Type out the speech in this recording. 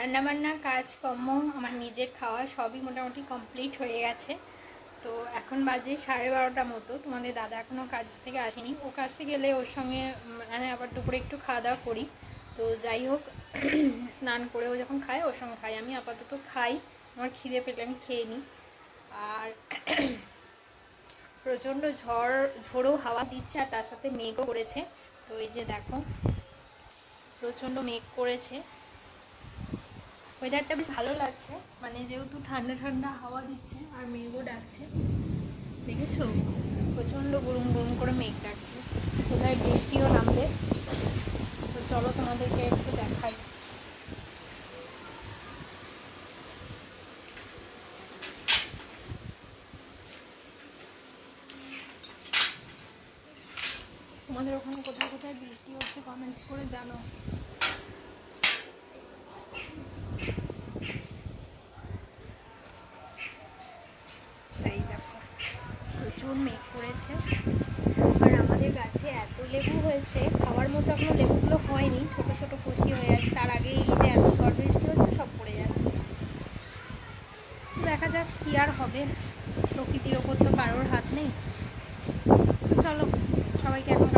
রান্নাবান্না কাজকর্ম আমার নিজের খাওয়া সবই মোটামুটি কমপ্লিট হয়ে গেছে। তো এখন বাজে 12:30 মতো। তোমাদের দাদা এখনও কাজ থেকে আসেনি, ও কাজ থেকে এলে ওর সঙ্গে মানে আবার দুপুরে একটু খাওয়া দাওয়া করি। তো যাই হোক, স্নান করেও যখন খাই ওর সঙ্গে খাই, আমি আপাতত খাই, আমার খিদে পেলে আমি খেয়ে নিই। আর প্রচণ্ড ঝোড়ো হাওয়া দিচ্ছে আর তার সাথে মেঘও করেছে। তো এই যে দেখো, প্রচণ্ড মেঘ করেছে, ওয়েদারটা বেশ ভালো লাগছে, মানে যেহেতু ঠান্ডা ঠান্ডা হাওয়া দিচ্ছে আর মেঘও ডাকছে, দেখেছো প্রচণ্ড গুরুম গুরুম করে মেঘ ডাকছে, কোথায় বৃষ্টিও নামবে। তো চলো তোমাদেরকে একটু দেখাই। তোমাদের ওখানে কোথায় কোথায় বৃষ্টি হচ্ছে কমেন্টস করে জানো। তাই দেখো, প্রচুর মেঘ পড়েছে। আর আমাদের গাছে এত লেবু হয়েছে, খাওয়ার মতো এখনো লেবুগুলো হয়নি, ছোট ছোট কষি হয়ে আছে, তার আগেই যে এত ঝড় বৃষ্টি হচ্ছে সব পড়ে যাচ্ছে। দেখা যাক কি আর হবে, প্রকৃতির ওপর তো কারোর হাত নেই। চলো সবাইকে এখন